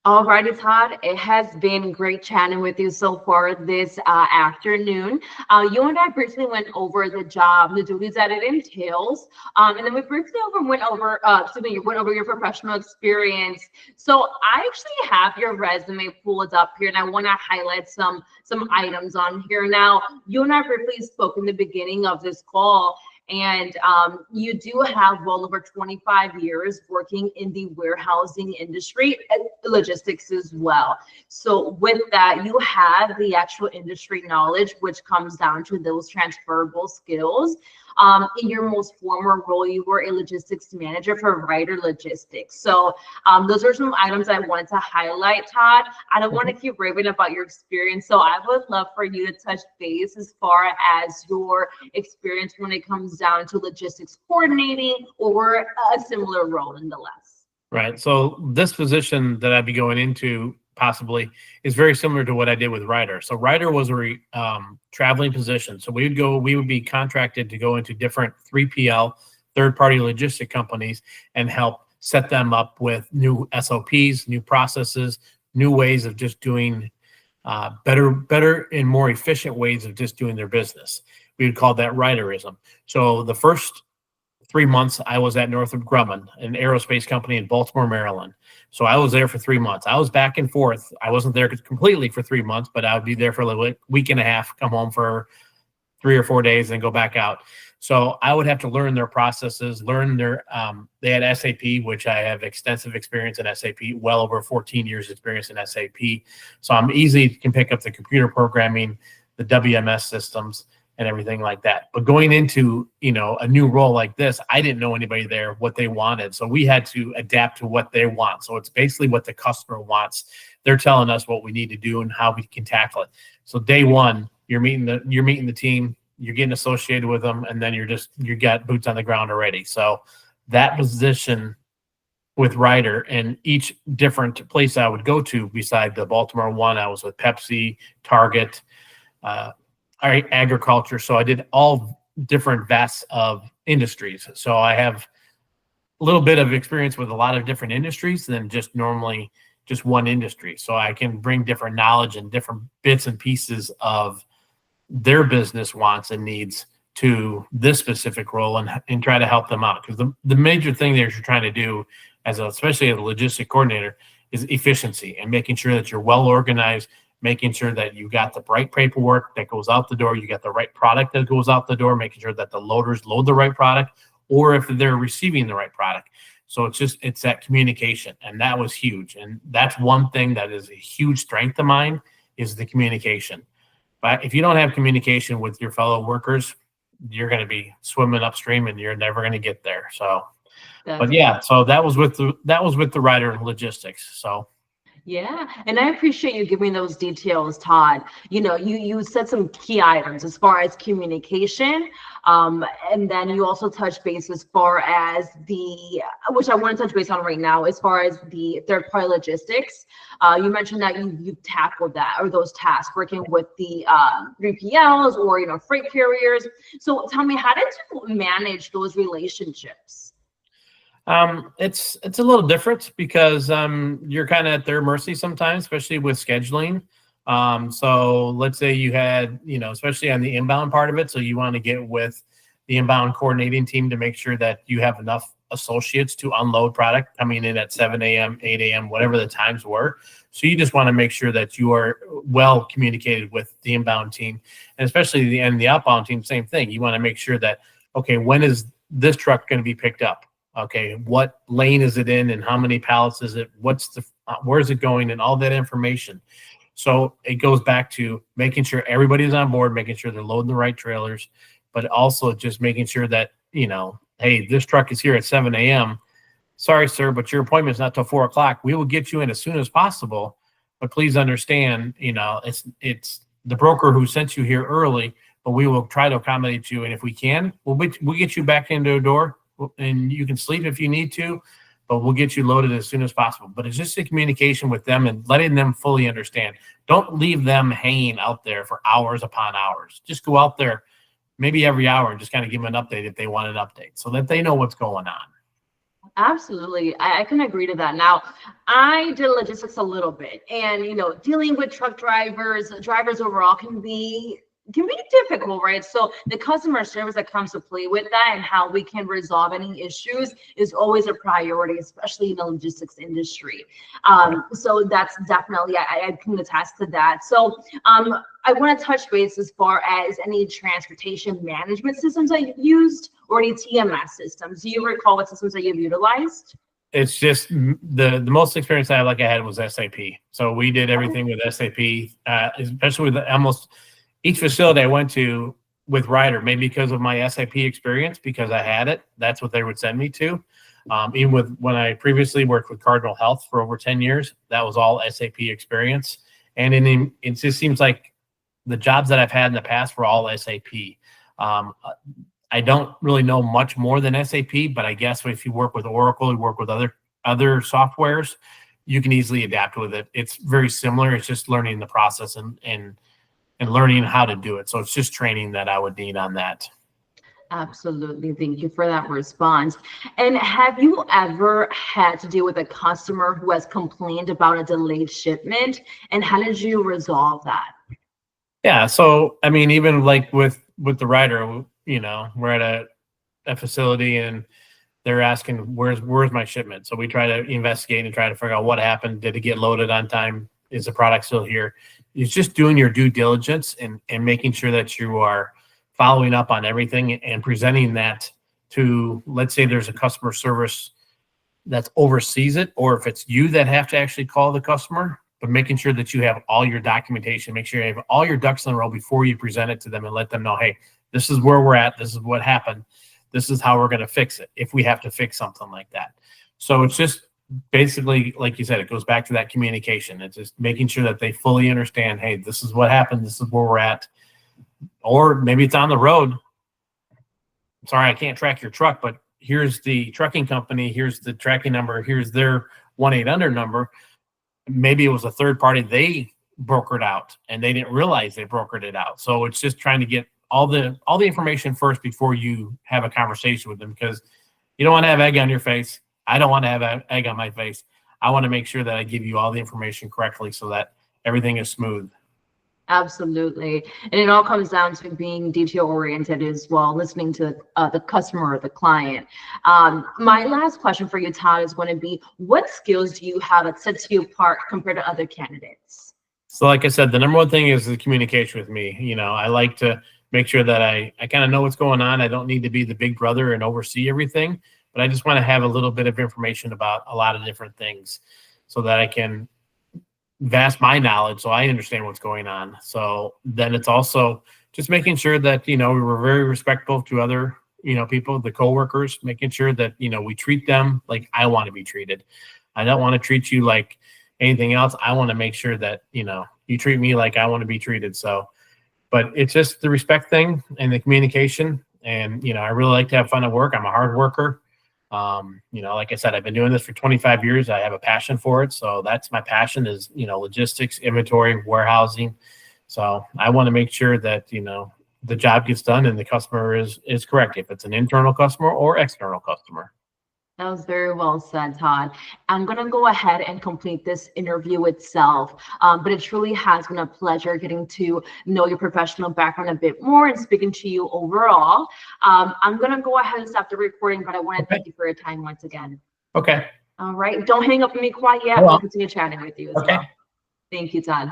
Alrighty, Todd. It has been great chatting with you so far this afternoon. You and I briefly went over the job, the duties that it entails, and then we briefly went over your professional experience. So I actually have your resume pulled up here, and I want to highlight some items on here. Now, you and I briefly spoke in the beginning of this call. And you do have well over 25 years working in the warehousing industry and logistics as well. So with that, you have the actual industry knowledge, which comes down to those transferable skills. In your most former role, you were a logistics manager for Ryder Logistics. So those are some items I wanted to highlight, Todd. I don't want to keep raving about your experience, so I would love for you to touch base as far as your experience when it comes down to logistics coordinating or a similar role nonetheless. Right. So this position that I'd be going into possibly is very similar to what I did with Ryder. So Ryder was a traveling position. So we would be contracted to go into different 3PL, third-party logistic companies, and help set them up with new SOPs, new processes, new ways of just doing better and more efficient ways of just doing their business. We would call that Ryderism. So the first 3 months I was at Northrop Grumman, an aerospace company in Baltimore, Maryland. So I was there for 3 months. I was back and forth. I wasn't there completely for 3 months, but I would be there for a week and a half, come home for 3 or 4 days, and go back out. So I would have to learn their processes, learn their, they had SAP, which I have extensive experience in SAP, well over 14 years experience in SAP. So I'm can pick up the computer programming, the WMS systems, and everything like that. But going into, a new role like this, I didn't know anybody there, what they wanted. So we had to adapt to what they want. So it's basically what the customer wants. They're telling us what we need to do and how we can tackle it. So day one, you're meeting the team, you're getting associated with them, and then you got boots on the ground already. So that position with Ryder, and each different place I would go to beside the Baltimore one, I was with Pepsi, Target, agriculture. So I did all different vats of industries. So I have a little bit of experience with a lot of different industries than just normally just one industry. So I can bring different knowledge and different bits and pieces of their business wants and needs to this specific role and try to help them out. Because the major thing that you're trying to do especially as a logistic coordinator is efficiency and making sure that you're well organized, making sure that you got the right paperwork that goes out the door, you got the right product that goes out the door, making sure that the loaders load the right product, or if they're receiving the right product. So it's that communication, and that was huge. And that's one thing that is a huge strength of mine is the communication. But if you don't have communication with your fellow workers, you're going to be swimming upstream and you're never going to get there. So, but yeah, so that was with the Ryder Logistics. So. Yeah, and I appreciate you giving those details, Todd. You said some key items as far as communication, and then you also touched base as far as which I want to touch base on right now, as far as the third-party logistics. You mentioned that you tackled that or those tasks working with the 3PLs or freight carriers. So tell me, how did you manage those relationships? It's a little different because you're kind of at their mercy sometimes, especially with scheduling. So let's say you had, especially on the inbound part of it, so you want to get with the inbound coordinating team to make sure that you have enough associates to unload product coming in at 7 a.m., 8 a.m., whatever the times were. So you just want to make sure that you are well communicated with the inbound team, and especially the outbound team, same thing. You want to make sure that, okay, when is this truck going to be picked up? Okay, what lane is it in and how many pallets is it? Where's it going and all that information. So it goes back to making sure everybody's on board, making sure they're loading the right trailers, but also just making sure that, hey, this truck is here at 7 a.m. Sorry, sir, but your appointment's not till 4 o'clock. We will get you in as soon as possible, but please understand, it's the broker who sent you here early, but we will try to accommodate you. And if we can, we'll get you back into a door. And you can sleep if you need to, but we'll get you loaded as soon as possible. But it's just a communication with them and letting them fully understand. Don't leave them hanging out there for hours upon hours. Just go out there maybe every hour and just kind of give them an update if they want an update so that they know what's going on. Absolutely. I can agree to that. Now, I did logistics a little bit, and dealing with truck drivers overall can be difficult, right? So the customer service that comes to play with that and how we can resolve any issues is always a priority, especially in the logistics industry. So that's definitely I can attest to that. So I want to touch base as far as any transportation management systems that you've used or any TMS systems. Do you recall what systems that you've utilized? It's just the most experience I had was SAP. So we did everything with SAP, especially with almost each facility I went to with Ryder, maybe because of my SAP experience, because I had it. That's what they would send me to. Even with when I previously worked with Cardinal Health for over 10 years, that was all SAP experience. And it just seems like the jobs that I've had in the past were all SAP. I don't really know much more than SAP, but I guess if you work with Oracle, you work with other softwares, you can easily adapt with it. It's very similar. It's just learning the process and learning how to do it. So it's just training that I would need on that. Absolutely. Thank you for that response. And have you ever had to deal with a customer who has complained about a delayed shipment? And how did you resolve that? Yeah. So, I mean, even like with the Ryder, we're at a facility and they're asking, where's my shipment? So we try to investigate and try to figure out what happened. Did it get loaded on time? Is the product still here? It's just doing your due diligence and making sure that you are following up on everything and presenting that to, let's say there's a customer service that oversees it, or if it's you that have to actually call the customer, but making sure that you have all your documentation, make sure you have all your ducks in a row before you present it to them and let them know, hey, this is where we're at. This is what happened. This is how we're going to fix it if we have to fix something like that. So it's just basically, like you said, it goes back to that communication. It's just making sure that they fully understand, hey, this is what happened. This is where we're at. Or maybe it's on the road. Sorry, I can't track your truck, but here's the trucking company. Here's the tracking number. Here's their 1-800 number. Maybe it was a third party they brokered out and they didn't realize they brokered it out. So it's just trying to get all the information first before you have a conversation with them, because you don't want to have egg on your face. I don't want to have egg on my face. I want to make sure that I give you all the information correctly so that everything is smooth. Absolutely. And it all comes down to being detail oriented as well, listening to the customer or the client. My last question for you, Todd, is going to be, what skills do you have that sets you apart compared to other candidates? So like I said, the number one thing is the communication with me. I like to make sure that I kind of know what's going on. I don't need to be the big brother and oversee everything, but I just want to have a little bit of information about a lot of different things so that I can vast my knowledge so I understand what's going on. So then it's also just making sure that, we were very respectful to other, people, the coworkers, making sure that, we treat them like I want to be treated. I don't want to treat you like anything else. I want to make sure that, you treat me like I want to be treated. So, but it's just the respect thing and the communication. And, I really like to have fun at work. I'm a hard worker. Like I said, I've been doing this for 25 years. I have a passion for it. So that's my passion is, logistics, inventory, warehousing. So I want to make sure that, the job gets done and the customer is correct, if it's an internal customer or external customer. That was very well said, Todd. I'm going to go ahead and complete this interview itself, but it truly has been a pleasure getting to know your professional background a bit more and speaking to you overall. I'm going to go ahead and stop the recording, but I want to thank you for your time once again. Okay. All right. Don't hang up on me quite yet. We'll continue chatting with you as well. Thank you, Todd.